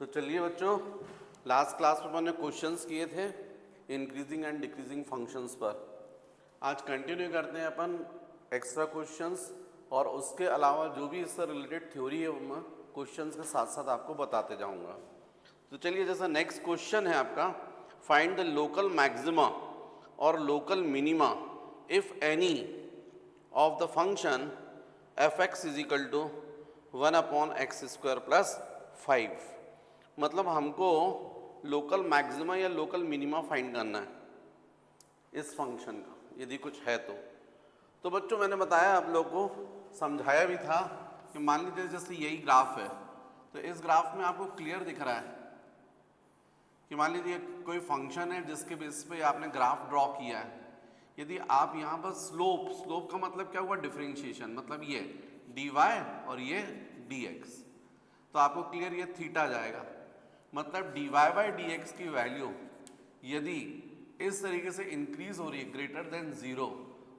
तो चलिए बच्चों, लास्ट क्लास में मैंने क्वेश्चंस किए थे इंक्रीजिंग एंड डिक्रीजिंग फंक्शंस पर। आज कंटिन्यू करते हैं अपन एक्स्ट्रा क्वेश्चंस, और उसके अलावा जो भी इससे रिलेटेड थ्योरी है वो मैं क्वेश्चंस के साथ साथ आपको बताते जाऊंगा। तो चलिए, जैसा नेक्स्ट क्वेश्चन है आपका, फाइंड द लोकल मैक्सिमा और local minima if any of the function F x is equal to 1/x² plus 5। मतलब हमको लोकल मैक्सिमा या लोकल मिनिमा फाइंड करना है इस फंक्शन का, यदि कुछ है तो बच्चों मैंने बताया आप लोग को, समझाया भी था कि मान लीजिए जैसे यही ग्राफ है, तो इस ग्राफ में आपको क्लियर दिख रहा है कि मान लीजिए कोई फंक्शन है जिसके बेस पे आपने ग्राफ ड्रॉ किया है। यदि आप यहाँ पर स्लोप का मतलब क्या हुआ, डिफरेंशिएशन, मतलब ये dy और ये dx, तो आपको क्लियर ये थीटा जाएगा। मतलब dy/dx की वैल्यू यदि इस तरीके से इंक्रीज हो रही है ग्रेटर देन 0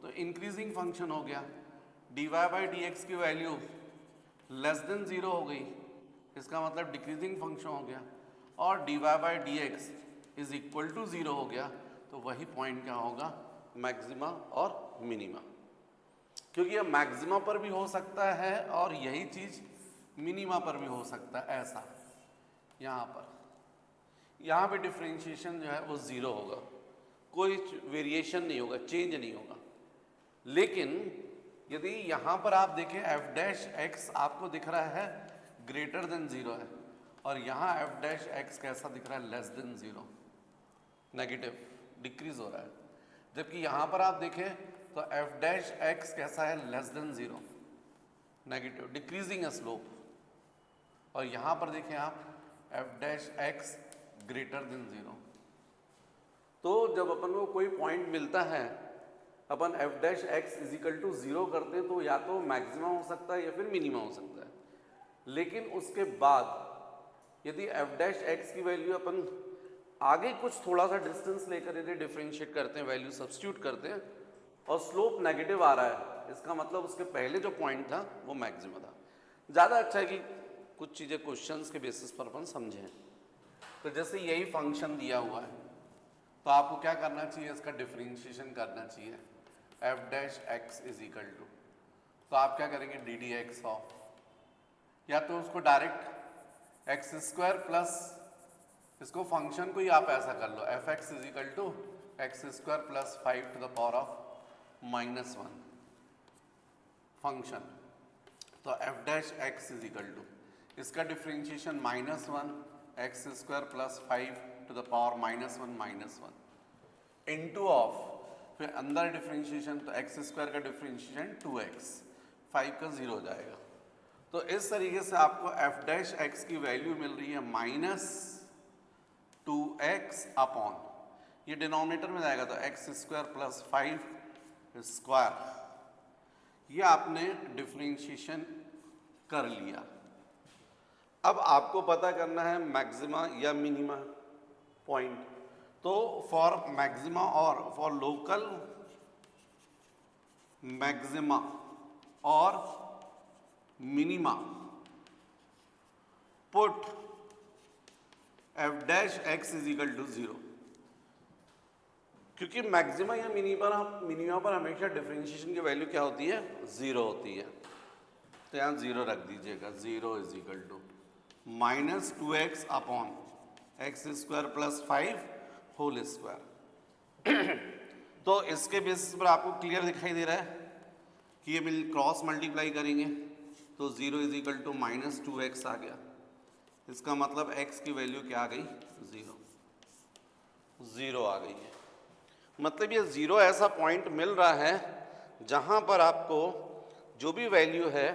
तो इंक्रीजिंग फंक्शन हो गया। dy/dx की वैल्यू लेस देन 0 हो गई, इसका मतलब डिक्रीजिंग फंक्शन हो गया। और dy/dx इज इक्वल टू 0 हो गया, तो वही पॉइंट क्या होगा, मैक्सिमा और मिनिमा। क्योंकि यह मैक्सिमा पर भी हो सकता है और यही चीज मिनिमा पर भी हो सकता है। ऐसा यहाँ पे डिफरेंशिएशन जो है वो 0 होगा, कोई वेरिएशन नहीं होगा, चेंज नहीं होगा। लेकिन यदि यहाँ पर आप देखें f' आपको दिख रहा है ग्रेटर देन 0 है, और यहाँ f' कैसा दिख रहा है, लेस देन 0, नेगेटिव, डिक्रीज हो रहा है। जबकि यहाँ पर आप देखें तो f' कैसा है, लेस देन 0, नेगेटिव, डिक्रीजिंग है स्लोप। और यहाँ पर देखें आप f' ग्रेटर देन 0। तो जब अपन को कोई पॉइंट मिलता है, अपन f' इज इक्वल टू 0 करते हैं, तो या तो मैक्सिमा हो सकता है या फिर मिनिमा हो सकता है। लेकिन उसके बाद यदि f' की वैल्यू अपन आगे कुछ थोड़ा सा डिस्टेंस लेकर यदि डिफरेंशिएट करते हैं, वैल्यू सब्स्टिट्यूट करते हैं, और स्लोप नेगेटिव आ रहा है, इसका मतलब उसके पहले जो पॉइंट था वो मैक्सिमा था। ज़्यादा अच्छा है कि कुछ चीज़ें क्वेश्चंस के बेसिस पर अपन समझें। तो जैसे यही फंक्शन दिया हुआ है, तो आपको क्या करना चाहिए, इसका डिफरेंशिएशन करना चाहिए। f' इज इक्वल टू, तो आप क्या करेंगे, ddx ऑफ, या तो उसको डायरेक्ट x² प्लस, इसको फंक्शन को ही आप ऐसा कर लो, f(x) is equal to x² plus 5 to the power of -1 function. तो f' इज इक्वल टू, इसका differentiation -1 x² plus 5 to the power -1 into of, फिर अंदर डिफरेंशिएशन, तो x² का डिफरेंशिएशन 2x, 5 का 0 हो जाएगा। तो इस तरीके से आपको f' की वैल्यू मिल रही है -2x अपॉन, ये डिनोमिनेटर में जाएगा तो x² प्लस 5 स्क्वायर, ये आपने डिफरेंशिएशन कर लिया। अब आपको पता करना है मैक्सिमा या मिनिमा पॉइंट। तो फॉर मैक्सिमा और फॉर लोकल मैक्सिमा और minima put f' is equal to 0। क्योंकि मैक्सिमा या मिनिमा पर हमेशा डिफरेंशिएशन की वैल्यू क्या होती है, 0 होती है। तो यहाँ 0 रख दीजिएगा, 0 is equal to -2x upon x² plus 5 whole square. तो इसके बेसिस पर आपको क्लियर दिखाई दे रहा है कि ये क्रॉस मल्टीप्लाई करेंगे तो 0 इज इक्वल टू -2x आ गया। इसका मतलब x की वैल्यू क्या आ गई, 0 आ गई है। मतलब ये 0 ऐसा पॉइंट मिल रहा है जहां पर आपको जो भी वैल्यू है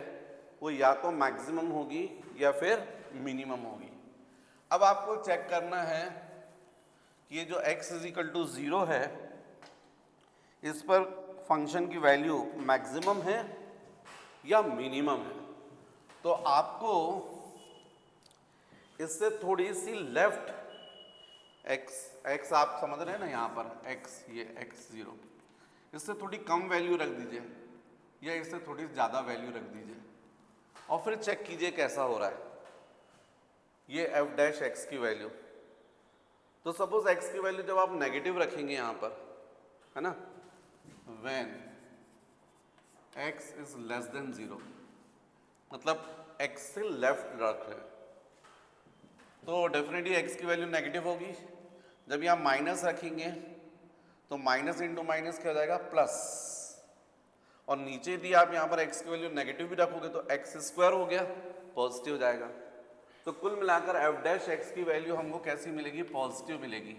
वो या तो मैक्सिमम होगी या फिर मिनिमम होगी। अब आपको चेक करना है कि ये जो x इज इक्वल टू 0 है, इस पर फंक्शन की वैल्यू मैक्सिमम है या मिनिमम है। तो आपको इससे थोड़ी सी लेफ्ट, x आप समझ रहे हैं ना, यहाँ पर x, ये x0, इससे थोड़ी कम वैल्यू रख दीजिए या इससे थोड़ी ज़्यादा वैल्यू रख दीजिए, और फिर चेक कीजिए कैसा हो रहा है। ये एफ डैश एक्स की वैल्यू। तो सपोज एक्स की वैल्यू जब आप नेगेटिव रखेंगे यहाँ पर, है ना, when x is less than 0, मतलब एक्स से लेफ्ट रख रहे हैं, तो डेफिनेटली एक्स की वैल्यू नेगेटिव होगी। जब यहाँ माइनस रखेंगे तो माइनस इंटू माइनस क्या हो जाएगा, प्लस। और नीचे यदि आप यहाँ पर x की वैल्यू नेगेटिव भी रखोगे तो x स्क्वायर हो गया, पॉजिटिव हो जाएगा। तो कुल मिलाकर f डैश x की वैल्यू हमको कैसी मिलेगी, पॉजिटिव मिलेगी,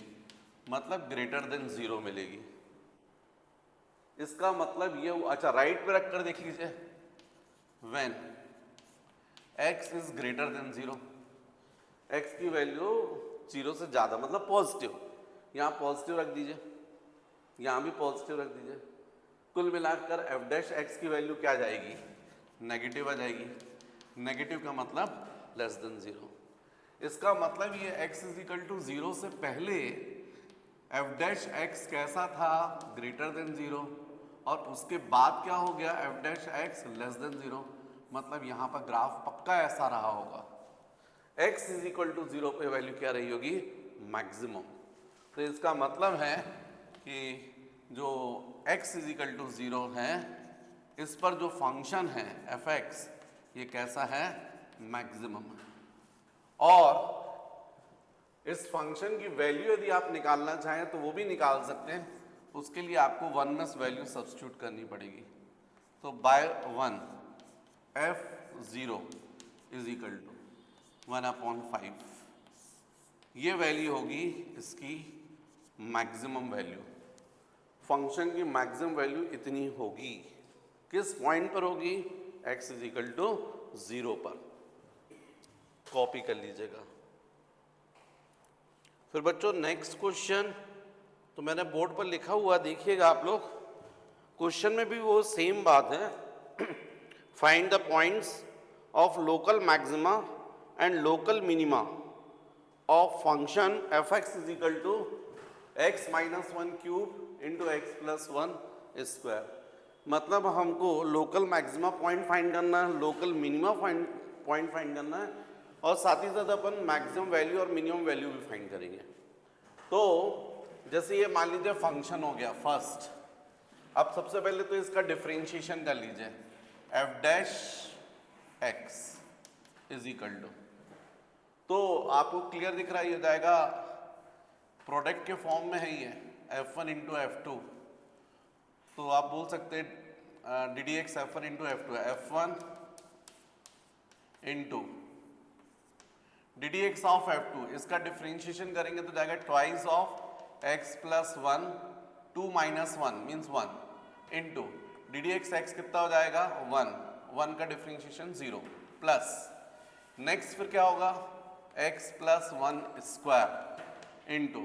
मतलब ग्रेटर देन 0 मिलेगी। इसका मतलब ये, अच्छा राइट पे रखकर देख लीजिए, when x is greater than 0, x की वैल्यू 0 से ज़्यादा मतलब पॉजिटिव, यहाँ पॉजिटिव रख दीजिए, यहाँ भी पॉजिटिव रख दीजिए। कुल मिलाकर एफ डैश एक्स की वैल्यू क्या आ जाएगी, नेगेटिव आ जाएगी। नेगेटिव का मतलब लेस देन 0। इसका मतलब ये x इज इक्वल टू 0 से पहले एफ डैश एक्स कैसा था, ग्रेटर देन 0, और उसके बाद क्या हो गया, F dash x less than 0। मतलब यहाँ पर ग्राफ पक्का ऐसा रहा होगा, x इज इक्वल टू 0 पे वैल्यू क्या रही होगी, मैक्सिमम। तो इसका मतलब है कि जो x इज इक्वल टू 0 है, इस पर जो फंक्शन है एफ एक्स, ये कैसा है, मैक्सिमम। और इस फंक्शन की वैल्यू यदि आप निकालना चाहें तो वो भी निकाल सकते हैं। उसके लिए आपको 1 में वैल्यू सब्स्टिट्यूट करनी पड़ेगी। तो bye 1 f0 is equal to 1/5, ये वैल्यू होगी इसकी मैक्सिमम वैल्यू। फंक्शन की मैक्सिमम वैल्यू इतनी होगी, किस पॉइंट पर होगी, x इज इक्वल टू 0 पर। कॉपी कर लीजिएगा। फिर बच्चों नेक्स्ट क्वेश्चन तो मैंने बोर्ड पर लिखा हुआ, देखिएगा आप लोग। क्वेश्चन में भी वो सेम बात है। Find the points of local maxima and local minima of function F x is equal to x minus 1 cube into x plus 1 square. मतलब हमको लोकल मैक्सिमा पॉइंट फाइंड करना है, लोकल मिनिमा पॉइंट फाइंड करना है, और साथ ही साथ अपन maximum value और मिनिमम वैल्यू भी फाइंड करेंगे। तो जैसे ये मान लीजिए फंक्शन हो गया फर्स्ट। अब सबसे पहले तो इसका डिफरेंशिएशन कर लीजिए, f dash x is equal to, तो आपको क्लियर दिख रहा है, ये जाएगा प्रोडक्ट के फॉर्म में है ये, f1 इंटू f2। तो आप बोल सकते हैं D D x f1 into f2, f1 into D D x of f2। इसका डिफ्रेंशिएशन करेंगे तो जाएगा twice of x plus 1 2 minus 1 means 1 into D D x x कितना हो जाएगा 1 का डिफ्रेंशिएशन 0 प्लस नेक्स्ट फिर क्या होगा x plus 1 square into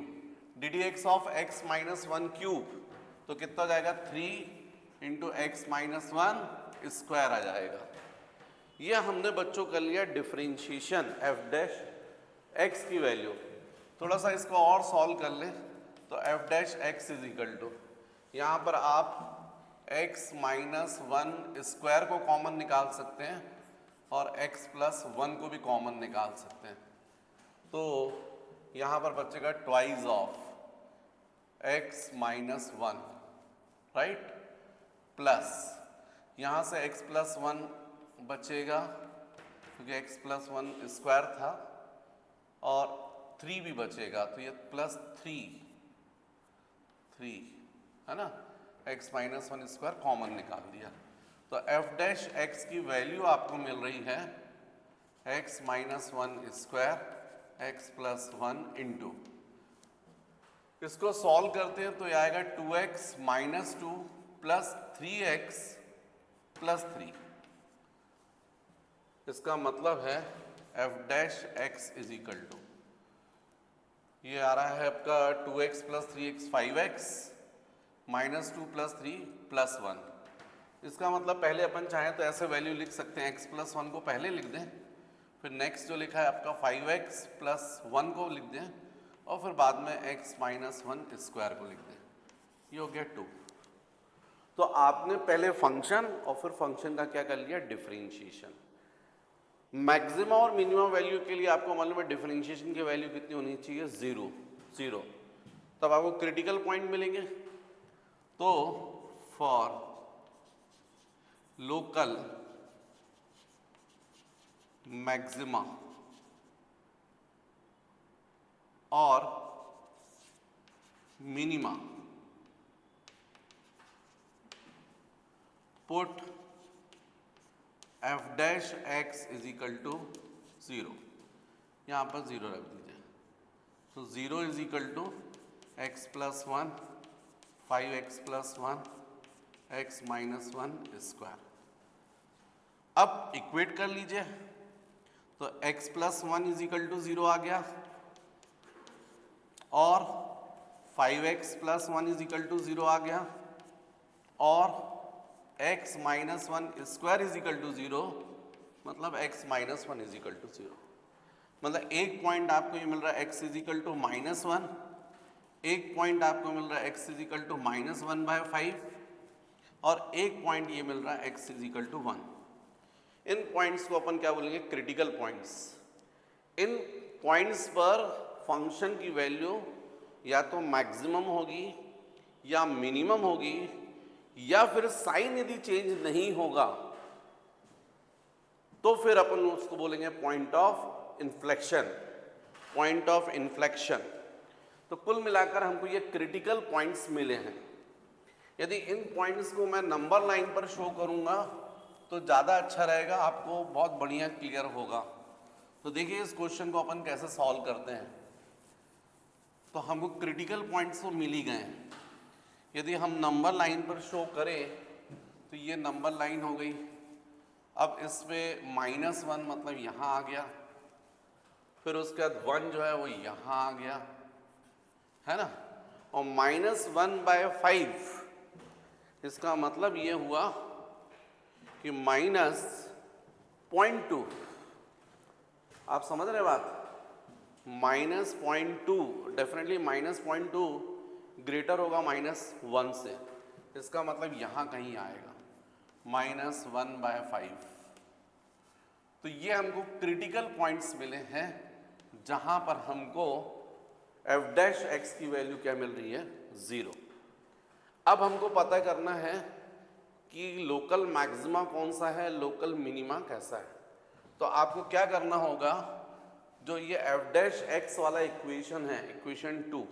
D D x of x minus 1 cube, तो कितना हो जाएगा 3 इंटू एक्स माइनस 1 स्क्वायर आ जाएगा। ये हमने बच्चों कर लिया डिफरेंशिएशन एफ डैश एक्स की वैल्यू। थोड़ा सा इसको और सॉल्व कर ले तो f dash x is equal to, यहाँ पर आप एक्स माइनस 1 स्क्वायर को कॉमन निकाल सकते हैं और एक्स प्लस 1 को भी कॉमन निकाल सकते हैं। तो यहाँ पर बचेगा twice of x minus 1, right, plus यहाँ से x प्लस 1 बचेगा क्योंकि x प्लस 1 स्क्वायर था, और 3 भी बचेगा तो ये प्लस 3 है ना, x माइनस 1 स्क्वायर कॉमन निकाल दिया। तो f डैश x की वैल्यू आपको मिल रही है x minus 1 square x plus 1 into, इसको सॉल्व करते हैं तो ये आएगा 2x minus 2 plus 3x plus 3। इसका मतलब है f dash x is equal to, ये आ रहा है आपका 2x plus 3x 5x minus 2 plus 3 plus 1। इसका मतलब पहले अपन चाहें तो ऐसे वैल्यू लिख सकते हैं, x प्लस 1 को पहले लिख दें, फिर नेक्स्ट जो लिखा है आपका 5x प्लस 1 को लिख दें, और फिर बाद में x माइनस 1 स्क्वायर को लिख दें, ये हो गया 2। तो आपने पहले फंक्शन और फिर फंक्शन का क्या कर लिया, डिफरेंशिएशन। मैक्सिमम और मिनिमम वैल्यू के लिए आपको मालूम है डिफरेंशिएशन की वैल्यू कितनी होनी चाहिए, जीरो। तब आपको क्रिटिकल पॉइंट मिलेंगे। तो फॉर लोकल मैक्सिमा और minima put F dash x is equal to 0, यहाँ पर 0 रख दीजिए। तो 0 is equal to x plus 1, 5x plus 1, x minus 1 square. अब इक्वेट कर लीजिए, तो x plus 1 is equal to 0 आ गया और 5x plus 1 is equal to 0 आ गया और x minus 1 square is equal to 0, मतलब x minus 1 is equal to 0। मतलब एक पॉइंट आपको ये मिल रहा है x is equal to minus 1, एक पॉइंट आपको मिल रहा है x is equal to minus 1/5 और एक पॉइंट ये मिल रहा है x इज इक्वल टू 1। इन पॉइंट्स को अपन क्या बोलेंगे, क्रिटिकल पॉइंट्स। इन पॉइंट्स पर फंक्शन की वैल्यू या तो मैक्सिमम होगी या मिनिमम होगी, या फिर साइन यदि चेंज नहीं होगा तो फिर अपन उसको बोलेंगे point of inflection, point of inflection. तो कुल मिलाकर हमको ये क्रिटिकल पॉइंट्स मिले हैं। यदि इन पॉइंट्स को मैं नंबर लाइन पर शो करूंगा तो ज़्यादा अच्छा रहेगा, आपको बहुत बढ़िया क्लियर होगा। तो देखिए इस क्वेश्चन को अपन कैसे सॉल्व करते हैं। तो हमको क्रिटिकल पॉइंट्स तो मिल ही गए हैं। यदि हम नंबर लाइन पर शो करें तो ये नंबर लाइन हो गई। अब इसमें -1 मतलब यहाँ आ गया, फिर उसके बाद 1 जो है वो यहाँ आ गया, है ना। और -1/5 इसका मतलब ये हुआ कि -0.2। आप समझ रहे बात, -0.2 डेफिनेटली -0.2 ग्रेटर होगा -1 से। इसका मतलब यहाँ कहीं आएगा -1/5। तो ये हमको क्रिटिकल पॉइंट्स मिले हैं जहाँ पर हमको एफ डैश एक्स की वैल्यू क्या मिल रही है, 0। अब हमको पता करना है कि लोकल मैक्सिमा कौन सा है, लोकल मिनिमा कैसा है। तो आपको क्या करना होगा, जो ये एफ डैश एक्स वाला इक्वेशन है, इक्वेशन 2,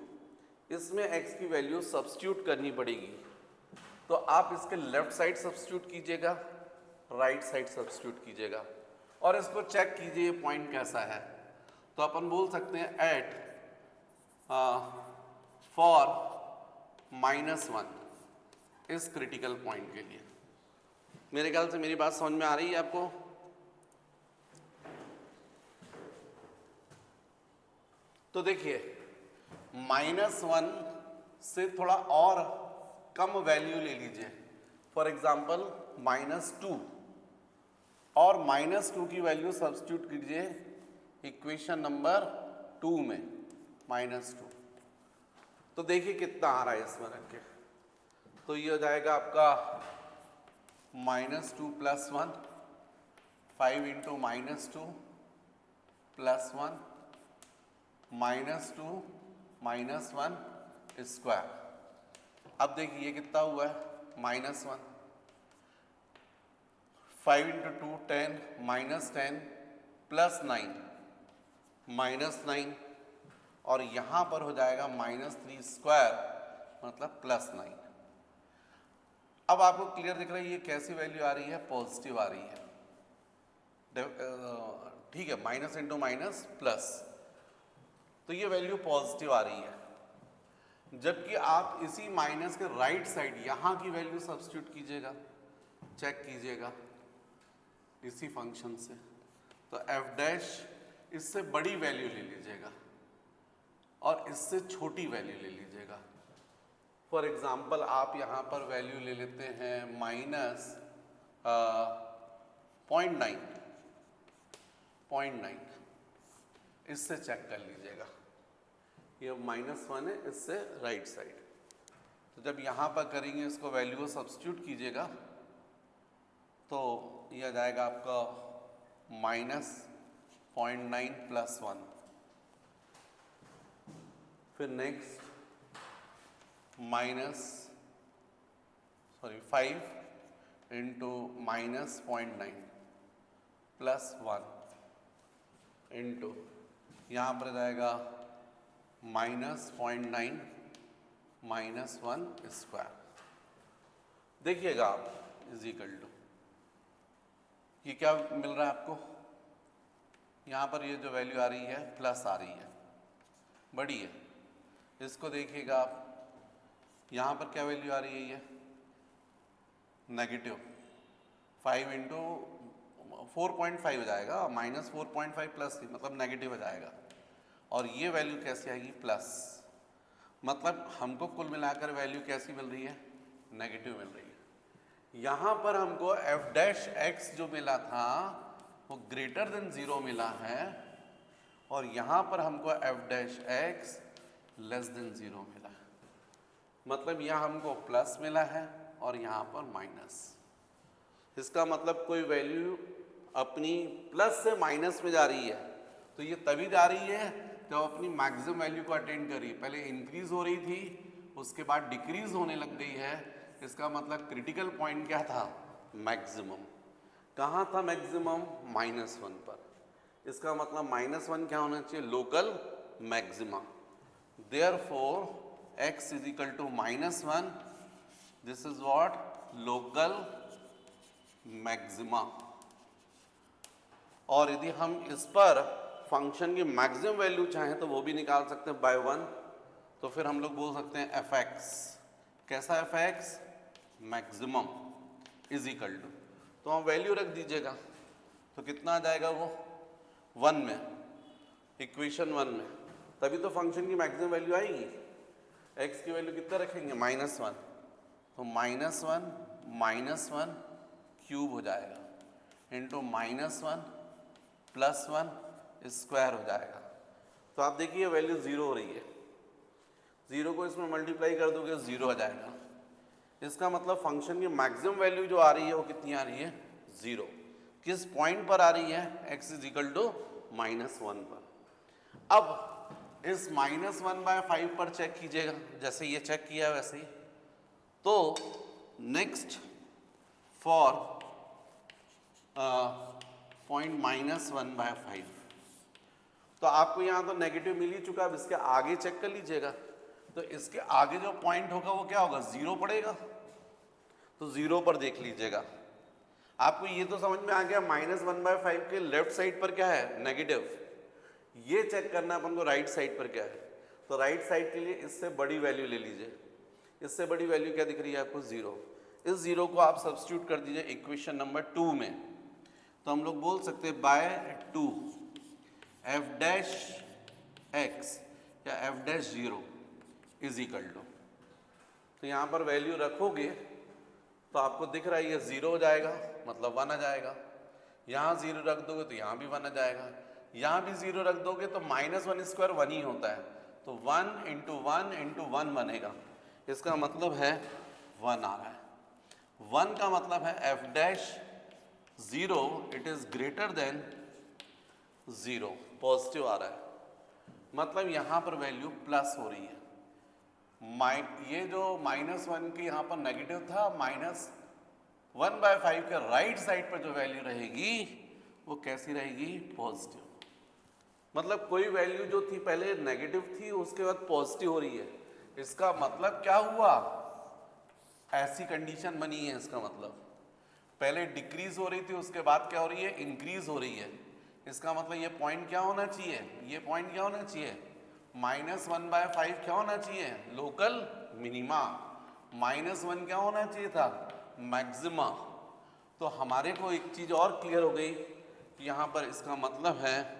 इसमें x की वैल्यू सब्स्टिट्यूट करनी पड़ेगी। तो आप इसके लेफ्ट साइड सब्स्टिट्यूट कीजिएगा, राइट साइड सब्स्टिट्यूट कीजिएगा और इसको चेक कीजिए पॉइंट कैसा है। तो अपन बोल सकते हैं एट फॉर -1 इस क्रिटिकल पॉइंट के लिए। मेरे ख्याल से मेरी बात समझ में आ रही है आपको। तो देखिए -1 से थोड़ा और कम वैल्यू ले लीजिए, फॉर एग्जाम्पल -2, और -2 की वैल्यू सब्स्टिट्यूट कीजिए इक्वेशन नंबर 2 में, -2। तो देखिए कितना आ रहा है इसमें रख के। तो ये हो जाएगा आपका -2 + 1, 5 × -2 + 1 -2 -1 स्क्वायर। अब देखिए ये कितना हुआ है, -1, 5 × 2 10 -10 +9 -9, और यहाँ पर हो जाएगा -3 स्क्वायर मतलब +9। अब आपको क्लियर दिख रहा है ये कैसी वैल्यू आ रही है, पॉजिटिव आ रही है, ठीक है, माइनस इंटू माइनस प्लस, तो ये वैल्यू पॉजिटिव आ रही है। जबकि आप इसी माइनस के राइट साइड यहाँ की वैल्यू सब्स्टिट्यूट कीजिएगा, चेक कीजिएगा इसी फंक्शन से, तो एफ डैश इससे बड़ी वैल्यू ले लीजिएगा और इससे छोटी वैल्यू ले लीजिएगा। फॉर एग्जाम्पल आप यहाँ पर वैल्यू ले लेते हैं -0.9, इससे चेक कर लीजिएगा, ये -1 है इससे राइट साइड। तो जब यहाँ पर करेंगे इसको वैल्यू को सब्स्टिट्यूट कीजिएगा तो ये आ जाएगा आपका -0.9 + 1, फिर नेक्स्ट 5 इंटू -0.9 + 1 इंटू यहाँ पर जाएगा -0.9 - 1 स्क्वायर। देखिएगा आप इजिकल टू ये क्या मिल रहा है आपको, यहाँ पर ये जो वैल्यू आ रही है प्लस आ रही है, बड़ी है। इसको देखिएगा आप, यहाँ पर क्या वैल्यू आ रही है, ये नेगेटिव 5 इंटू 4.5 हो जाएगा, -4.5 प्लस मतलब नेगेटिव हो जाएगा। और ये वैल्यू कैसे आएगी, प्लस, मतलब हमको कुल मिलाकर वैल्यू कैसी मिल रही है, नेगेटिव मिल रही है। यहाँ पर हमको f' जो मिला था वो ग्रेटर देन 0 मिला है, और यहाँ पर हमको f' लेस देन 0 मिला है। मतलब यहाँ हमको प्लस मिला है और यहाँ पर माइनस। इसका मतलब कोई वैल्यू अपनी प्लस से माइनस में जा रही है तो ये तभी जा रही है जब अपनी मैक्सिमम वैल्यू को अटेंड करी। पहले इंक्रीज हो रही थी, उसके बाद डिक्रीज होने लग गई है। इसका मतलब क्रिटिकल पॉइंट क्या था, मैक्सिमम। कहाँ था मैक्सिमम, -1 पर। इसका मतलब -1 क्या होना चाहिए, local maxima. Therefore x = -1, this is what, local maxima. और यदि हम इस पर फंक्शन की मैक्सिमम वैल्यू चाहें तो वो भी निकाल सकते हैं बाय 1। तो फिर हम लोग बोल सकते हैं fx, कैसा fx, मैक्सिमम इजिकल टू, तो हम वैल्यू रख दीजिएगा तो कितना आ जाएगा वो 1 में, इक्वेशन 1 में। तभी तो फंक्शन की मैक्सिमम वैल्यू आएगी। x की वैल्यू कितना रखेंगे, -1, तो -1 क्यूब हो जाएगा इंटू -1 + 1 स्क्वायर हो जाएगा। तो आप देखिए वैल्यू 0 हो रही है, 0 को इसमें मल्टीप्लाई कर दोगे 0 आ जाएगा। इसका मतलब फंक्शन की मैक्सिमम वैल्यू जो आ रही है वो कितनी आ रही है, 0। किस पॉइंट पर आ रही है, x = -1 पर। अब इस -1/5 पर चेक कीजिएगा, जैसे ये चेक किया वैसे ही। तो नेक्स्ट फॉर पॉइंट -1/5, तो आपको यहाँ तो नेगेटिव मिल ही चुका, अब इसके आगे चेक कर लीजिएगा। तो इसके आगे जो पॉइंट होगा वो क्या होगा, 0 पड़ेगा। तो 0 पर देख लीजिएगा। आपको ये तो समझ में आ गया, -1/5 के लेफ्ट साइड पर क्या है, नेगेटिव। ये चेक करना अपन को राइट साइड पर क्या है। तो राइट साइड के लिए इससे बड़ी वैल्यू ले लीजिए। इससे बड़ी वैल्यू क्या दिख रही है आपको, 0। इस 0 को आप सब्स्टिट्यूट कर दीजिए इक्वेशन नंबर 2 में। तो हम लोग बोल सकते हैं बाय 2 f' या f' = तो यहाँ पर वैल्यू रखोगे तो आपको दिख रहा है ये 0 हो जाएगा, मतलब 1 आ जाएगा। यहाँ 0 रख दोगे तो यहाँ भी 1 आ जाएगा। यहाँ भी 0 रख दोगे तो -1 स्क्वायर 1 ही होता है, तो 1 × 1 × 1 बनेगा। इसका मतलब है 1 आ रहा है। 1 का मतलब है f'0 it is greater than 0, positive आ रहा है। मतलब यहाँ पर वैल्यू प्लस हो रही है। ये जो -1 की यहाँ पर नेगेटिव था, -1/5 के राइट साइड पर जो वैल्यू रहेगी वो कैसी रहेगी, पॉजिटिव। मतलब कोई वैल्यू जो थी पहले नेगेटिव थी, उसके बाद पॉजिटिव हो रही है। इसका मतलब क्या हुआ, ऐसी कंडीशन बनी है। इसका मतलब पहले डिक्रीज हो रही थी, उसके बाद क्या हो रही है, इंक्रीज हो रही है। इसका मतलब ये पॉइंट क्या होना चाहिए, ये पॉइंट क्या होना चाहिए, -1/5 क्या होना चाहिए, लोकल मिनिमा। -1 क्या होना चाहिए था, मैक्सिमा। तो हमारे को एक चीज और क्लियर हो गई कि यहाँ पर इसका मतलब है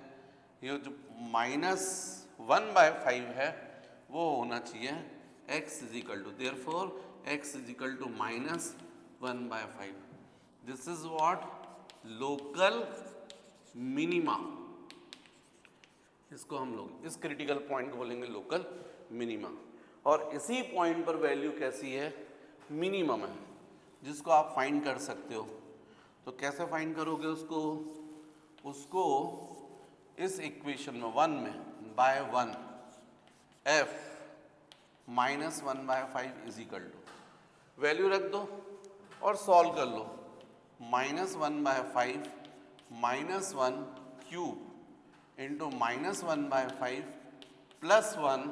ये जो -1/5 है वो होना चाहिए x = therefore x = -1/5। This is what, local minima. इसको हम लोग इस क्रिटिकल पॉइंट को बोलेंगे लोकल मिनिमा। और इसी पॉइंट पर वैल्यू कैसी है, मिनिमम है, जिसको आप फाइंड कर सकते हो। तो कैसे फाइंड करोगे उसको, उसको इस इक्वेशन में 1 में by 1 f minus 1/5 is equal to value रख दो और सॉल्व कर लो। Minus 1/5 minus 1 cube into minus 1/5 plus 1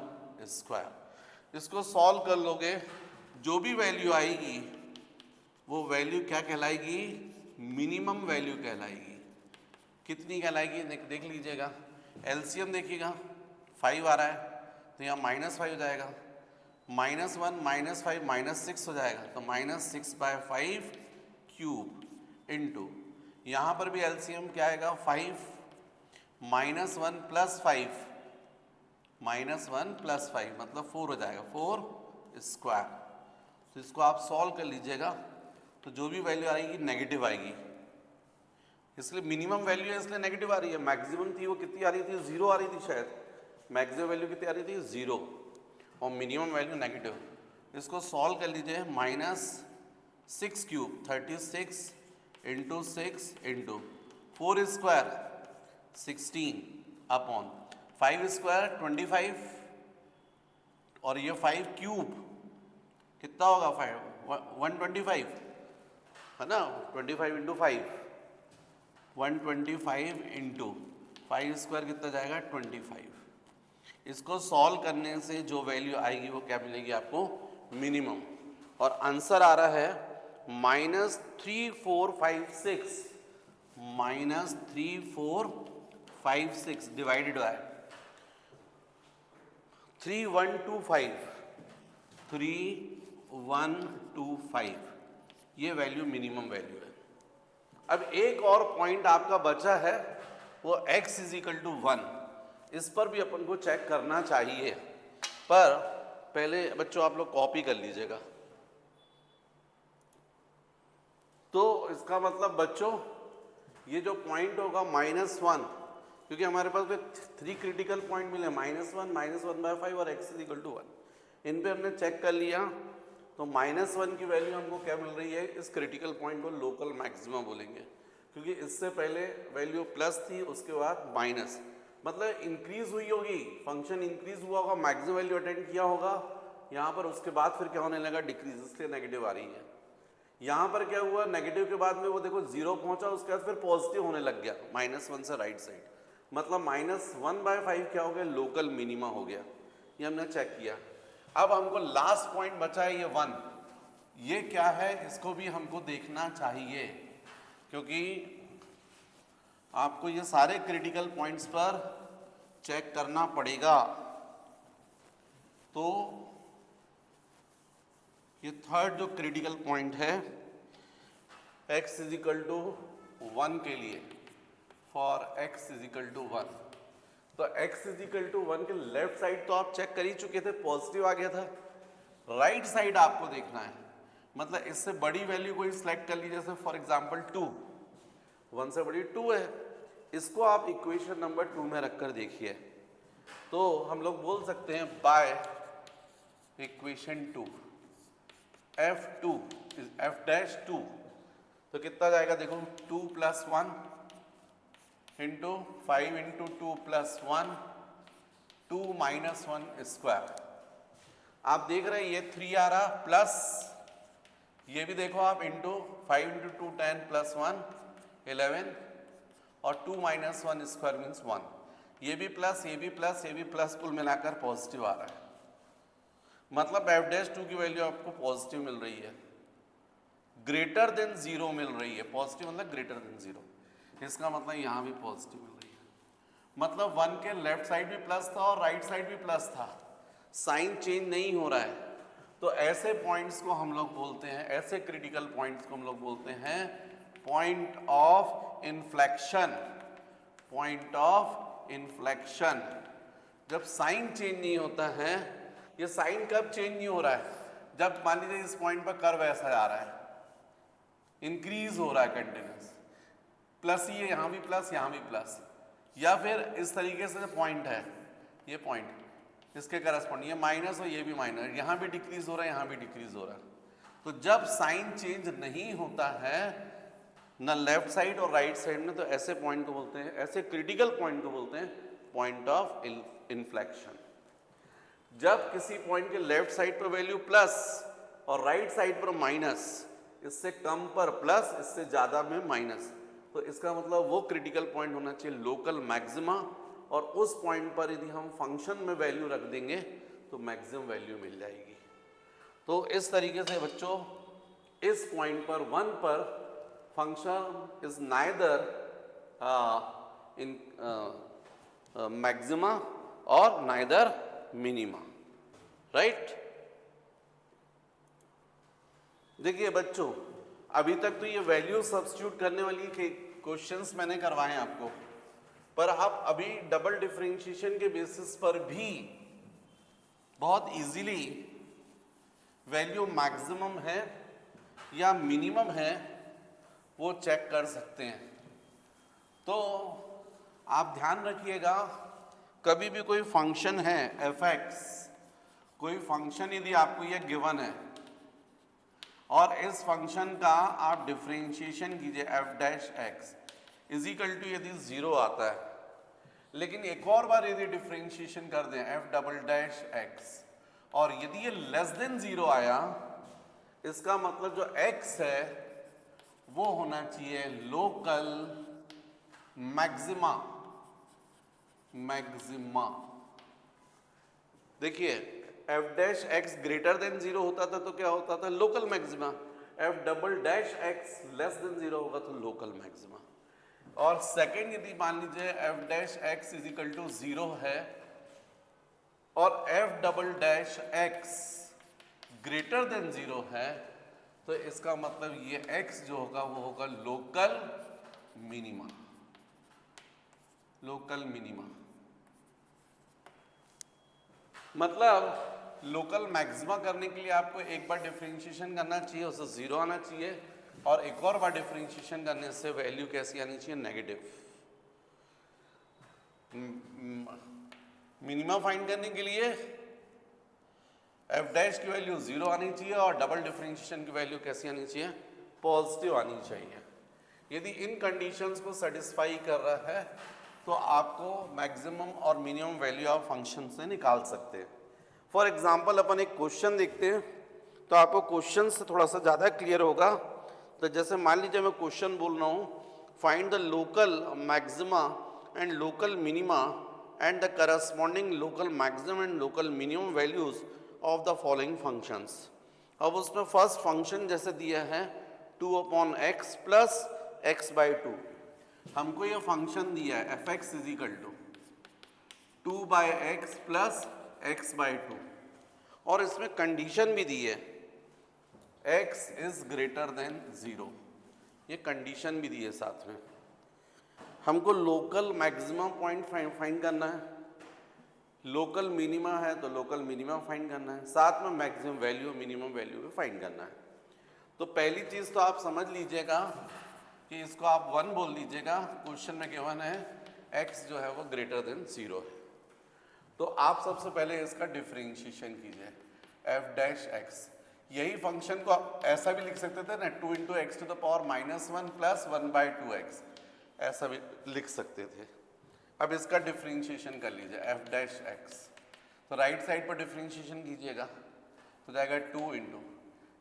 square. इसको सॉल्व कर लोगे, जो भी वैल्यू आएगी वो वैल्यू क्या कहलाएगी? मिनिमम वैल्यू कहलाएगी। कितनी कहलाएगी देख लीजिएगा। एलसीएम देखिएगा 5 आ रहा है तो यहाँ -5 हो जाएगा, -1 -5 -6 हो जाएगा तो -6/5 क्यूब इंटू यहाँ पर भी एलसीएम क्या आएगा 5 -1 + 5 -1 + 5 मतलब 4 हो जाएगा, 4 स्क्वायर। तो इसको आप सॉल्व कर लीजिएगा तो जो भी वैल्यू आएगी नेगेटिव आएगी, इसलिए मिनिमम वैल्यू है इसलिए नेगेटिव आ रही है। मैक्सिमम थी वो कितनी आ रही थी? 0 आ रही थी शायद। मैक्सिमम वैल्यू कितनी आ रही थी? 0 और मिनिमम वैल्यू नेगेटिव। इसको सॉल्व कर लीजिए। -6 cube 36 into 6 into 4 square 16 upon 5 square 25 और ये 5 क्यूब कितना होगा? 125 है ना। 25 इंटू 5 125 इंटू 5 स्क्वायर कितना जाएगा? 25। इसको सॉल्व करने से जो वैल्यू आएगी वो क्या मिलेगी आपको? मिनिमम। और आंसर आ रहा है -3456 -3456 डिवाइडेड बाय 3125 ये वैल्यू मिनिमम वैल्यू है। अब एक और पॉइंट आपका बचा है वो x = 1। इस पर भी अपन को चेक करना चाहिए, पर पहले बच्चों आप लोग कॉपी कर लीजिएगा। तो इसका मतलब बच्चों ये जो पॉइंट होगा -1, क्योंकि हमारे पास में 3 क्रिटिकल पॉइंट मिले -1 -1/5 और x = 1। इन पे हमने चेक कर लिया तो -1 की वैल्यू हमको क्या मिल रही है? इस क्रिटिकल पॉइंट को लोकल मैक्सिमा बोलेंगे, क्योंकि इससे पहले वैल्यू प्लस थी उसके बाद माइनस, मतलब इंक्रीज हुई होगी, फंक्शन इंक्रीज हुआ होगा, मैक्सिमम वैल्यू अटेंड किया होगा यहाँ पर, उसके बाद फिर क्या होने लगा? डिक्रीज, इसलिए नेगेटिव आ रही है। यहाँ पर क्या हुआ? नेगेटिव के बाद में वो देखो 0 पहुंचा, उसके बाद फिर पॉजिटिव होने लग गया -1 से राइट साइड, मतलब -1/5 क्या हो गया? लोकल मिनिमा हो गया। ये हमने चेक किया। अब हमको लास्ट पॉइंट बचा है ये 1। ये क्या है? इसको भी हमको देखना चाहिए, क्योंकि आपको ये सारे क्रिटिकल पॉइंट्स पर चेक करना पड़ेगा। तो ये थर्ड जो क्रिटिकल पॉइंट है x = 1 के लिए, फॉर x = 1, तो x = 1 के लेफ्ट साइड तो आप चेक कर ही चुके थे, पॉजिटिव आ गया था। राइट साइड आपको देखना है, मतलब इससे बड़ी वैल्यू कोई सिलेक्ट कर लीजिए, जैसे फॉर एग्जांपल 2, 1 से बड़ी 2 है, इसको आप इक्वेशन नंबर 2 में रखकर देखिए। तो हम लोग बोल सकते हैं by equation 2 f2 is f'2, तो कितना जाएगा? देखो 2 + 1 इंटू 5 इंटू 2 + 1 2 - 1 स्क्वायर। आप देख रहे हैं ये 3 आ रहा, प्लस ये भी देखो आप इंटू 5 इंटू 2 10 + 1 11 और 2 - 1 स्क्वायर मीन्स 1। ये भी प्लस, ये भी प्लस, ये भी प्लस, कुल मिलाकर पॉजिटिव आ रहा है। मतलब f'2 की वैल्यू आपको पॉजिटिव मिल रही है, ग्रेटर देन 0 मिल रही है। पॉजिटिव मतलब ग्रेटर देन 0, इसका मतलब यहाँ भी पॉजिटिव मिल रही है। मतलब 1 के लेफ्ट साइड भी प्लस था और राइट साइड भी प्लस था, साइन चेंज नहीं हो रहा है। तो ऐसे पॉइंट्स को हम लोग बोलते हैं, ऐसे क्रिटिकल पॉइंट्स को हम लोग बोलते हैं point of inflection. Point of inflection, जब साइन चेंज नहीं होता है। ये साइन कब चेंज नहीं हो रहा है? जब मान लीजिए इस पॉइंट पर कर्व ऐसा आ रहा है, इंक्रीज हो रहा है कंटिन्यूस, प्लस ही है, यहाँ भी प्लस, यहाँ भी प्लस, या फिर इस तरीके से पॉइंट है, ये पॉइंट इसके करस्पॉन्डिंग, ये माइनस और ये भी माइनस, यहाँ भी डिक्रीज हो रहा है, यहाँ भी डिक्रीज हो रहा है। तो जब साइन चेंज नहीं होता है ना लेफ्ट साइड और राइट साइड में, तो ऐसे पॉइंट को बोलते हैं, ऐसे क्रिटिकल पॉइंट को बोलते हैं पॉइंट ऑफ इन्फ्लेक्शन। जब किसी पॉइंट के लेफ्ट साइड पर वैल्यू प्लस और राइट साइड पर माइनस, इससे कम पर प्लस, इससे ज़्यादा में माइनस, तो इसका मतलब वो क्रिटिकल पॉइंट होना चाहिए लोकल मैक्सिमा, और उस पॉइंट पर यदि हम फंक्शन में वैल्यू रख देंगे तो मैक्सिमम वैल्यू मिल जाएगी। तो इस तरीके से बच्चों इस पॉइंट पर 1 पर function is neither in maxima और नाइदर मिनिमा, राइट। देखिए बच्चों, अभी तक तो ये वैल्यू सब्स्टिट्यूट करने वाली क्वेश्चंस मैंने करवाए हैं आपको, पर आप अभी डबल डिफरेंशिएशन के बेसिस पर भी बहुत इजीली वैल्यू मैक्सिमम है या मिनिमम है वो चेक कर सकते हैं। तो आप ध्यान रखिएगा, कभी भी कोई फंक्शन है f(x), कोई फंक्शन यदि आपको ये गिवन है और इस फंक्शन का आप डिफरेंशिएशन कीजिए f'(x) इज इक्वल टू यदि 0 आता है, लेकिन एक और बार यदि डिफरेंशिएशन कर दें f'(x) और यदि ये लेस देन 0 आया, इसका मतलब जो x है वो होना चाहिए लोकल मैक्सिमा। देखिए f'(x) ग्रेटर देन 0 होता था तो क्या होता था, local maxima. f'(x) less than 0 होगा तो लोकल मैक्सिमा। और सेकंड यदि मान लीजिए f'(x) इज इक्वल टू 0 है और f'(x) ग्रेटर देन 0 है, तो इसका मतलब ये x जो होगा वो होगा लोकल मिनिमा। लोकल मिनिमा मतलब लोकल मैक्सिमा करने के लिए आपको एक बार डिफरेंशिएशन करना चाहिए, उससे 0 आना चाहिए, और एक और बार डिफरेंशिएशन करने से वैल्यू कैसी आनी चाहिए, नेगेटिव। मिनिमा फाइंड करने के लिए f' की वैल्यू 0 आनी चाहिए और डबल डिफरेंशिएशन की वैल्यू कैसी आनी चाहिए, पॉजिटिव आनी चाहिए। यदि इन कंडीशंस को सेटिस्फाई कर रहा है तो आपको मैक्सिमम और मिनिमम वैल्यू ऑफ फंक्शन से निकाल सकते हैं। फॉर एग्जांपल अपन एक क्वेश्चन देखते हैं तो आपको क्वेश्चन से थोड़ा सा ज़्यादा क्लियर होगा। तो जैसे मान लीजिए मैं क्वेश्चन बोल रहा हूँ, find the local maxima and local minima and the corresponding local maximum and local minimum values of the following functions. अब उसमें फर्स्ट फंक्शन जैसे दिया है 2/x प्लस x/2। हमको ये फंक्शन दिया है f(x) is equal to 2/x plus x/2, और इसमें कंडीशन भी दी है x इज ग्रेटर देन 0। ये कंडीशन भी दी है साथ में। हमको लोकल मैक्सिमम पॉइंट फाइंड करना है, लोकल मिनिमा है तो लोकल मिनिमा फाइंड करना है, साथ में मैक्सिमम वैल्यू मिनिमम वैल्यू भी फाइंड करना है। तो पहली चीज़ तो आप समझ लीजिएगा कि इसको आप 1 बोल लीजिएगा। क्वेश्चन में गिवन है x जो है वो ग्रेटर देन 0 है, तो आप सबसे पहले इसका डिफरेंशिएशन कीजिए f'(x). यही फंक्शन को आप ऐसा भी लिख सकते थे ना, 2x⁻⁻1 प्लस 1/2x, ऐसा भी लिख सकते थे। अब इसका डिफरेंशिएशन कर लीजिए f'(x), तो राइट साइड पर डिफरेंशिएशन कीजिएगा तो जाएगा 2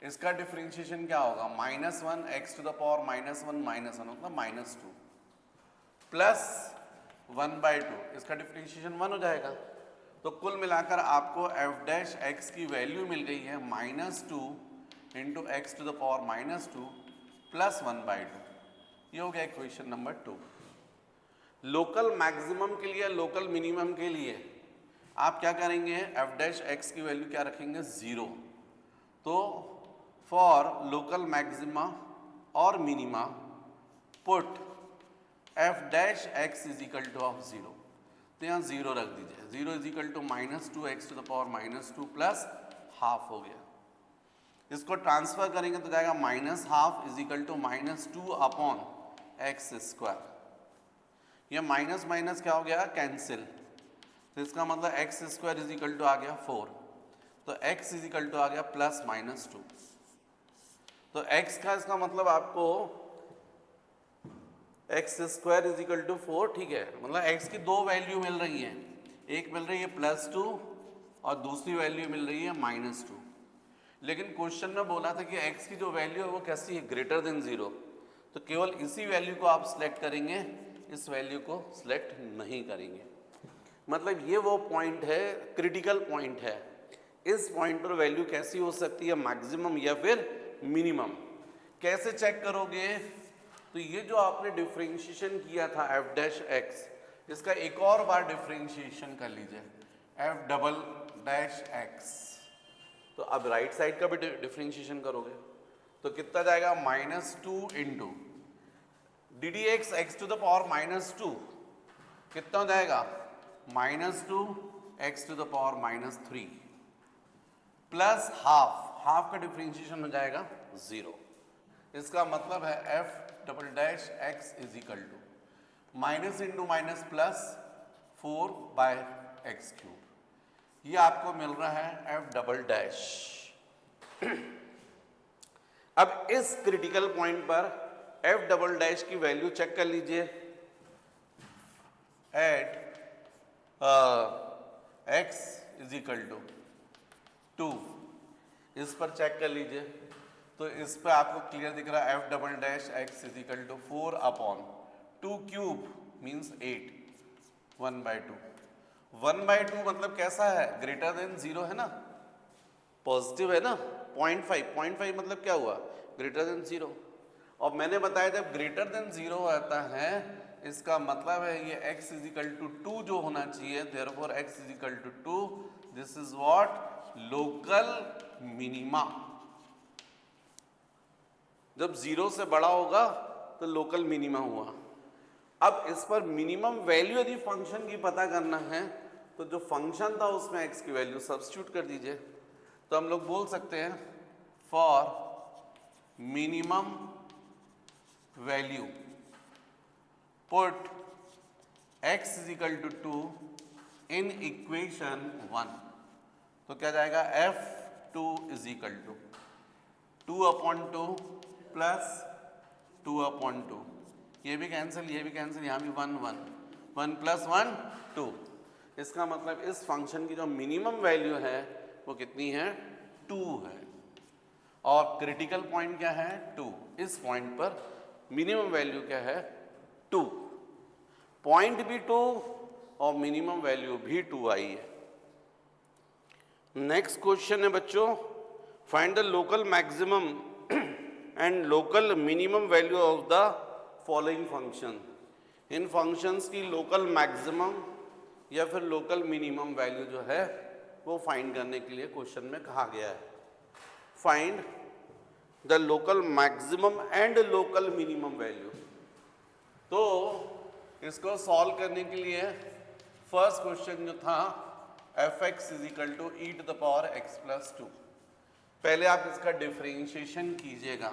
इसका डिफरेंशिएशन क्या होगा, -1x⁻⁻1 -1 मतलब -2 प्लस 1/2, इसका डिफरेंशिएशन 1 हो जाएगा। तो कुल मिलाकर आपको f'(x) की वैल्यू मिल गई है -2 × x⁻⁻2 प्लस 1/2। ये हो गया इक्वेशन नंबर 2। लोकल मैक्सिमम के लिए, लोकल मिनिमम के लिए आप क्या करेंगे, f'(x) की वैल्यू क्या रखेंगे, 0। तो फॉर लोकल मैक्सिमा और minima put f'(x) is equal to of 0, तो यहाँ 0 रख दीजिए। 0 is equal to -2x⁻⁻2 plus half हो गया। इसको ट्रांसफर करेंगे तो जाएगा -½ इज इक्वल टू -2/x²। यह माइनस माइनस क्या हो गया, कैंसिल, तो इसका मतलब x² इज इक्वल टू आ गया 4, तो x इज इक्वल टू आ गया +-2। तो x का इसका मतलब आपको x square is equal to 4, ठीक है, मतलब एक्स की दो वैल्यू मिल रही है, एक मिल रही है +2 और दूसरी वैल्यू मिल रही है -2। लेकिन क्वेश्चन में बोला था कि एक्स की जो वैल्यू है वो कैसी है, ग्रेटर देन 0, तो केवल इसी वैल्यू को आप सिलेक्ट करेंगे, इस वैल्यू को सिलेक्ट नहीं करेंगे। मतलब ये वो पॉइंट है, क्रिटिकल पॉइंट है। इस पॉइंट पर वैल्यू कैसी हो सकती है, मैक्सिमम या फिर मिनिमम। कैसे चेक करोगे, तो ये जो आपने डिफरेंशिएशन किया था एफ डैश एक्स, इसका एक और बार डिफरेंशिएशन कर लीजिए, एफ डबल डैश एक्स। तो अब राइट साइड का भी डिफरेंशिएशन करोगे तो कितना जाएगा, -2 into D D x x to the power -2 कितना हो जाएगा, -2 x to the power -3 plus half का डिफरेंशिएशन हो जाएगा 0। इसका मतलब है f double dash x is equal to minus into minus plus 4/x³। ये आपको मिल रहा है एफ डबल डैश। अब इस क्रिटिकल पॉइंट पर एफ डबल डैश की वैल्यू चेक कर लीजिए at x is equal to 2, इस पर चेक कर लीजिए। तो इस पर आपको क्लियर दिख रहा है f double dash x is equal to 4/2³ means 8, 1/2। 1/2 मतलब कैसा है, ग्रेटर देन 0 है ना, पॉजिटिव है ना, 0.5 मतलब क्या हुआ, ग्रेटर देन 0। और मैंने बताया जब ग्रेटर देन 0 आता है इसका मतलब है ये x इज इक्वल टू 2 जो होना चाहिए, therefore x is equal to 2, this is what, local minima. जब 0 से बड़ा होगा तो लोकल मिनिमा हुआ। अब इस पर मिनिमम वैल्यू यदि फंक्शन की पता करना है तो जो फंक्शन था उसमें x की वैल्यू सब्स्टिट्यूट कर दीजिए। तो हम लोग बोल सकते हैं for minimum value put x is equal to 2 in equation 1। तो क्या जाएगा, f2 is equal to 2/2 plus 2/2, ये भी कैंसिल, ये भी कैंसिल, यहाँ भी 1 प्लस 1 2। इसका मतलब इस फंक्शन की जो मिनिमम वैल्यू है वो कितनी है, 2 है। और क्रिटिकल पॉइंट क्या है, 2। इस पॉइंट पर मिनिमम वैल्यू क्या है, 2। पॉइंट भी 2 और मिनिमम वैल्यू भी 2 आई है। नेक्स्ट क्वेश्चन है बच्चों, find the local maximum and local minimum value of the following function. In functions की लोकल मैक्सिमम या फिर लोकल मिनिमम वैल्यू जो है वो फाइंड करने के लिए क्वेश्चन में कहा गया है। Find the local maximum and local minimum value. तो इसको सॉल्व करने के लिए फर्स्ट क्वेश्चन जो था f(x) is equal to e to the power x plus 2। पहले आप इसका डिफरेंशिएशन कीजिएगा,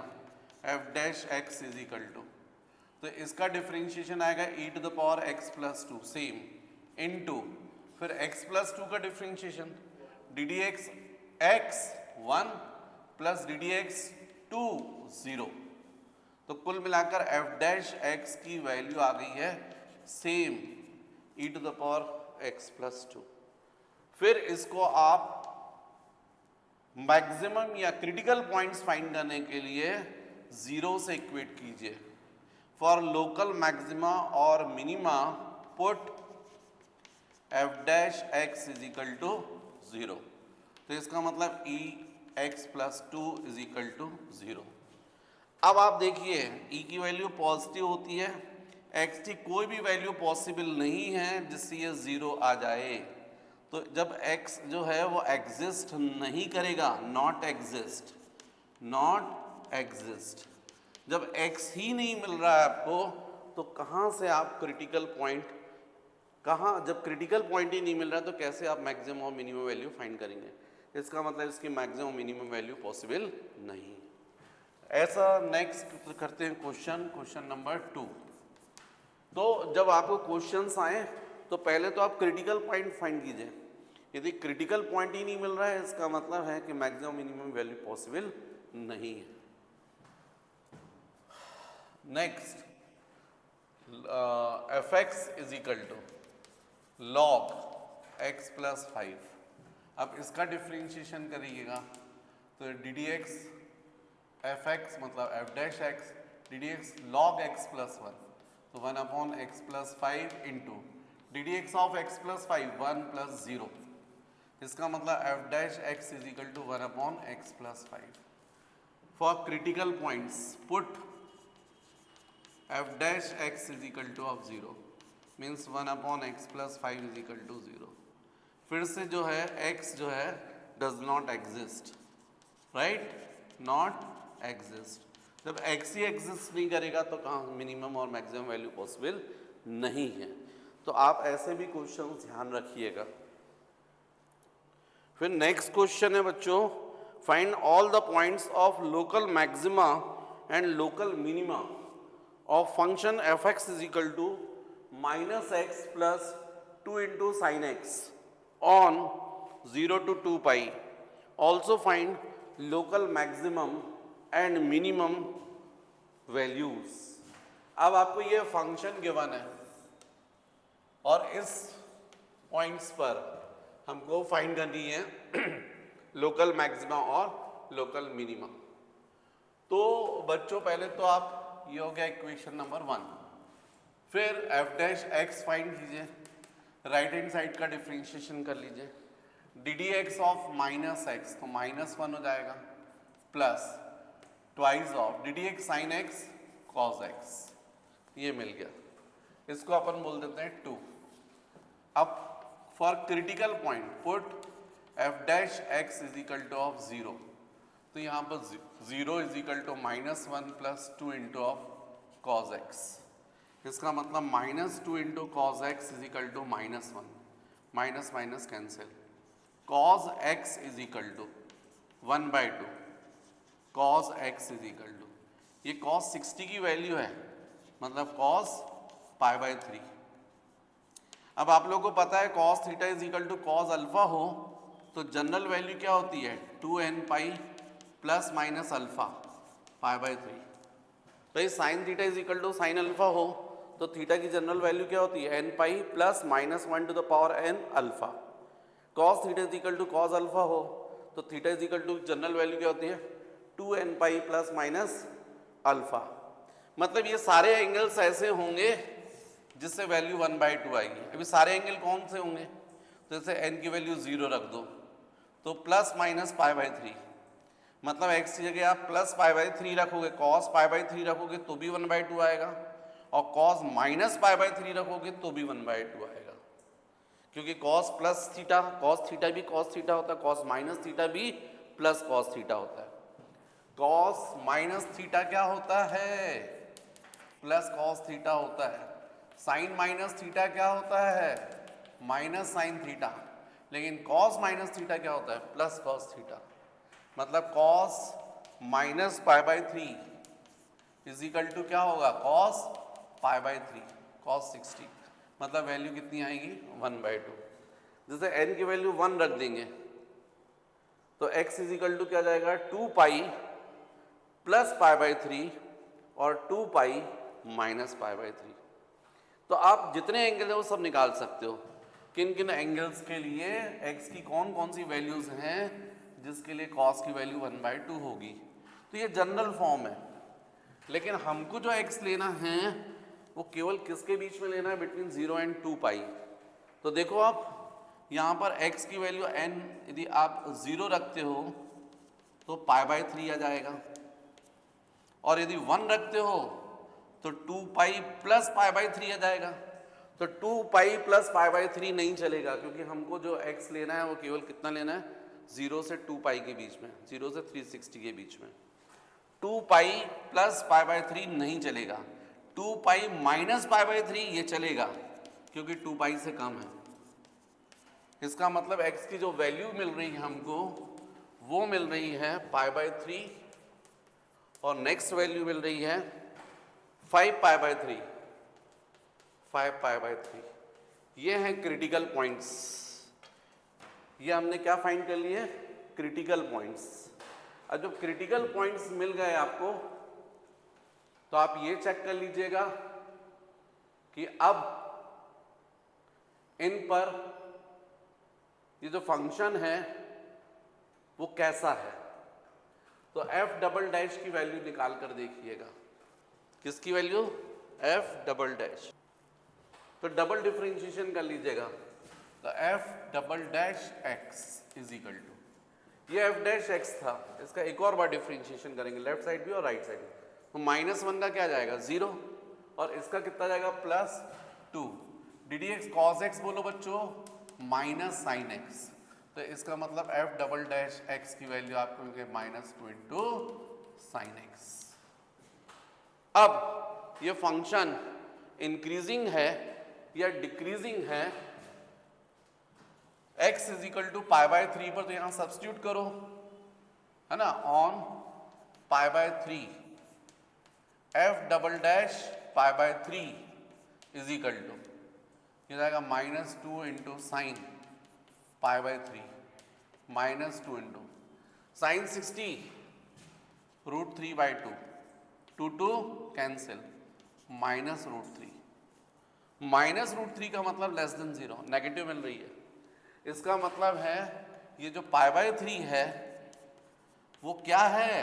f dash x is equal to, तो इसका डिफरेंशिएशन आएगा e to the power x plus 2 same into फिर x प्लस 2 का differentiation D D X x 1 plus D D X 2 0। तो कुल मिलाकर f डैश x की वैल्यू आ गई है same e to the power x plus 2। फिर इसको आप मैक्सिमम या क्रिटिकल पॉइंट्स फाइंड करने के लिए 0 से इक्वेट कीजिए। फॉर लोकल मैक्सिमा और minima put f dash x is equal to 0। तो इसका मतलब e x plus 2 is equal to 0। अब आप देखिए e की वैल्यू पॉजिटिव होती है, x की कोई भी वैल्यू पॉसिबल नहीं है जिससे ये 0 आ जाए। तो जब x जो है वो एग्जिस्ट नहीं करेगा, नॉट एग्जिस्ट, जब x ही नहीं मिल रहा है आपको तो कहाँ से आप क्रिटिकल पॉइंट, जब क्रिटिकल पॉइंट ही नहीं मिल रहा है तो कैसे आप मैक्सिमम और मिनिमम वैल्यू फाइंड करेंगे। इसका मतलब इसकी मैक्सिमम मिनिमम वैल्यू पॉसिबल नहीं। ऐसा नेक्स्ट करते हैं क्वेश्चन नंबर 2। तो जब आपको क्वेश्चंस आए तो पहले तो आप क्रिटिकल पॉइंट फाइंड कीजिए। यदि क्रिटिकल पॉइंट ही नहीं मिल रहा है इसका मतलब है कि मैक्सिमम मिनिमम वैल्यू पॉसिबल नहीं है। Next F x is equal to log X plus 5। अब इसका डिफ्रेंशिएशन करिएगा तो D D X F X मतलब F dash X D D X log X plus 1, तो 1 upon X plus 5 into D D x of X plus 5 1 plus 0, इसका मतलब F dash x is equal to 1 upon X plus 5। For critical points put F dash x is equal to of 0 means 1 upon X plus 5 is equal to 0। फिर से जो है x जो है does not exist, right, not exist. जब x ही exist नहीं करेगा तो कहाँ मिनिमम और मैक्सिमम वैल्यू पॉसिबल नहीं है। तो आप ऐसे भी क्वेश्चन ध्यान रखिएगा। फिर नेक्स्ट क्वेश्चन है बच्चों, find all the points of local maxima and local minima of function F x is equal to minus X plus 2 into sine X on 0 to 2 pi. Also find local maximum and minimum values. अब आपको ये function given है और इस points पर हमको find करनी है लोकल मैक्सिमा और लोकल मिनिमा। तो बच्चों पहले तो आप ये हो गया इक्वेशन नंबर 1, फिर एफ डैश एक्स फाइंड कीजिए, राइट हैंड साइड का डिफ्रेंशिएशन कर लीजिए, D D x of minus x तो -1 हो जाएगा plus twice of D D x sine x cos x, ये मिल गया। इसको अपन बोल देते हैं 2। अब for critical point put F dash x is equal to of 0, तो यहाँ पर 0 is equal to -1 plus 2 into of cos X, इसका मतलब -2 into cos X is equal to -1, minus minus cancel, cos X is equal to 1/2 cos X is equal to, ये cos 60 की value है मतलब cos π/3। अब आप लोगों को पता है cos theta is equal to cos alpha हो तो जनरल वैल्यू क्या होती है 2n pi plus minus alpha π/3। भाई sine theta is equal to sine alpha हो तो थीटा की जनरल वैल्यू क्या होती है n pi plus -1 to the power n alpha. Cos theta is equal to cos alpha हो तो theta is equal to general value क्या होती है 2n pi plus minus alpha. मतलब ये सारे एंगल्स ऐसे होंगे जिससे वैल्यू 1/2 आएगी। अभी सारे एंगल कौन से होंगे, तो जैसे n की वैल्यू 0 रख दो तो प्लस माइनस π/3, मतलब x की जगह आप प्लस π/3 रखोगे, कॉस π/3 रखोगे तो भी 1/2 आएगा और कॉस माइनस π/3 रखोगे तो भी 1/2 आएगा, क्योंकि cos plus theta cos theta भी कॉस थीटा होता है, कॉस माइनस थीटा भी प्लस कॉस थीटा होता है। कॉस माइनस थीटा क्या होता है, प्लस कॉस थीटा होता है। साइन माइनस थीटा क्या होता है, माइनस साइन थीटा। लेकिन कॉस माइनस थीटा क्या होता है, प्लस कॉस थीटा। मतलब cos minus π/3 is equal to क्या होगा, कॉस π/3 कॉस 60, मतलब वैल्यू कितनी आएगी 1/2। जैसे n की वैल्यू 1 रख देंगे तो x इज इक्वल टू क्या जाएगा 2 पाई प्लस π/3 और 2 पाई माइनस π/3। तो आप जितने एंगल है वो सब निकाल सकते हो, किन किन एंगल्स के लिए x की कौन कौन सी वैल्यूज हैं जिसके लिए cos की वैल्यू 1/2 होगी। तो ये जनरल फॉर्म है, लेकिन हमको जो x लेना है वो केवल किसके बीच में लेना है, बिटवीन 0 एंड 2 पाई। तो देखो आप यहाँ पर x की वैल्यू n यदि आप 0 रखते हो तो π/3 आ जाएगा, और यदि 1 रखते हो तो 2 पाई प्लस π/3 आ जाएगा। तो 2 पाई प्लस π/3 नहीं चलेगा, क्योंकि हमको जो x लेना है वो केवल कितना लेना है, 0 से 2 पाई के बीच में, 0 से 360 के बीच में। 2 पाई प्लस π/3 नहीं चलेगा, 2 पाई माइनस π/3 ये चलेगा, क्योंकि 2 पाई से कम है। इसका मतलब x की जो वैल्यू मिल रही है हमको वो मिल रही है π/3, और नेक्स्ट वैल्यू मिल रही है 5π/3, 5π/3। ये हैं क्रिटिकल पॉइंट्स। ये हमने क्या फाइंड कर लिए, क्रिटिकल पॉइंट्स। अब जब क्रिटिकल पॉइंट्स मिल गए आपको तो आप ये चेक कर लीजिएगा कि अब इन पर ये जो फंक्शन है वो कैसा है। तो एफ डबल डैश की वैल्यू निकाल कर देखिएगा। किसकी वैल्यू? F double dash. तो डबल डिफरेंशिएशन कर लीजिएगा। तो F double dash x is equal to, ये एफ डैश एक्स था, इसका एक और बार डिफरेंशिएशन करेंगे, लेफ्ट साइड भी और राइट साइड भी। तो -1 का क्या जाएगा? 0, और इसका कितना जाएगा? +2। D D x cos x बोलो बच्चों, माइनस साइन एक्स। तो इसका मतलब एफ डबल डैश एक्स की वैल्यू आपको मिलेगी -2 इंटू साइन एक्स। अब ये फंक्शन इंक्रीजिंग है या डिक्रीजिंग है, x इज इक्वल टू π/3 पर, तो यहां सब्स्टिट्यूट करो, है ना, on π/3 F double dash π/3 is equal to, ये जाएगा -2 into sine π/3, -2 into sine 60 √3/2, 2 cancel, -√3। -√3 का मतलब लेस देन 0, नेगेटिव मिल रही है। इसका मतलब है ये जो π/3 है वो क्या है?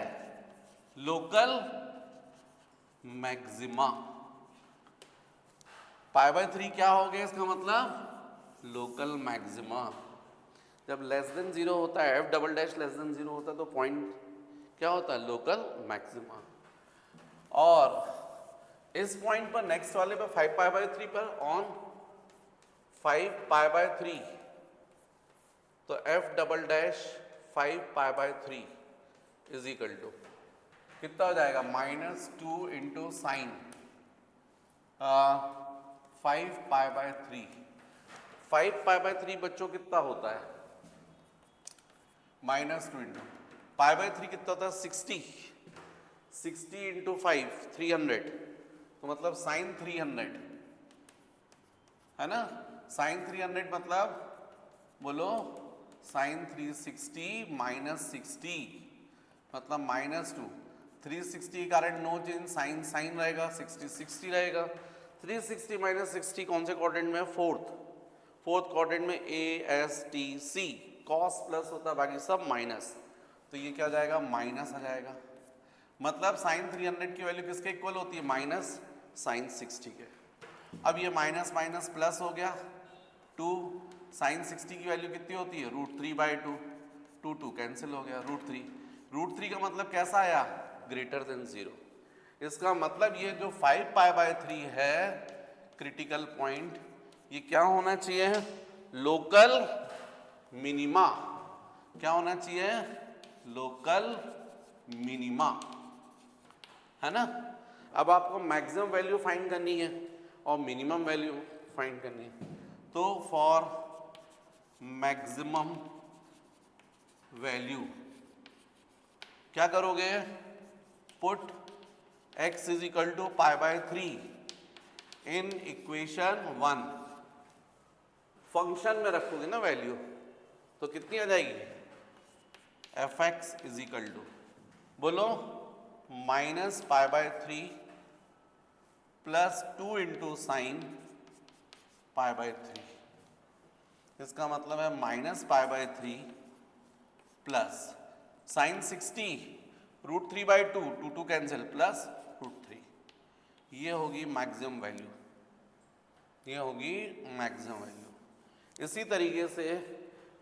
Local maxima. π/3 क्या हो गया? इसका मतलब लोकल मैक्सिमा। जब लेस देन 0 होता है, f double dash less than 0 होता है, तो पॉइंट क्या होता है? Local maxima. और इस पॉइंट पर, नेक्स्ट वाले पर 5π/3 पर, ऑन 5π/3, तो F double dash 5π/3 is equal to कितना हो जाएगा? -2 इंटू साइन 5π/3। 5π/3 बच्चों कितना होता है? -2 इंटू π/3 कितना होता है? 60 इंटू 5 300, तो मतलब साइन 300, है ना। साइन 300 मतलब बोलो, साइन 360 -60 मतलब -2। 360 के कारण नो चेंज, साइन साइन रहेगा, 60 60 रहेगा। 360 - 60 कौन से क्वाड्रेंट में? फोर्थ क्वाड्रेंट में, A S T C. Cos plus होता है, बाकी सब माइनस, तो ये क्या हो जाएगा? माइनस आ जाएगा। मतलब साइन 300 की वैल्यू किसके इक्वल होती है? माइनस साइन 60 के। अब ये माइनस माइनस प्लस हो गया, 2 साइन 60 की वैल्यू कितनी होती है? √3/2, 2 कैंसिल हो गया, √3 का मतलब कैसा आया? Greater than 0। इसका मतलब ये जो 5π/3 है क्रिटिकल पॉइंट, ये क्या होना चाहिए? Local minima. क्या होना चाहिए? लोकल मिनिमा, है ना। अब आपको मैक्सिमम वैल्यू फाइंड करनी है और मिनिमम वैल्यू फाइंड करनी है। तो फॉर मैक्सिमम वैल्यू क्या करोगे? Put x is equal to π/3 in equation 1। Function में रखोगे ना वैल्यू, तो कितनी आ जाएगी? fx इज इक्वल टू, बोलो, -π/3 +2 इंटू साइन π/3। इसका मतलब है -π/3 प्लस साइन 60 √3/2, 2 कैंसिल, प्लस √3। ये होगी मैक्सिमम वैल्यू, ये होगी मैक्सिमम वैल्यू। इसी तरीके से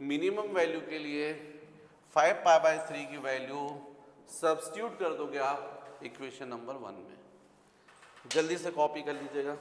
मिनिमम वैल्यू के लिए 5π/3 की वैल्यू सब्स्टिट्यूट कर दोगे आप इक्वेशन नंबर 1 में। जल्दी से कॉपी कर लीजिएगा।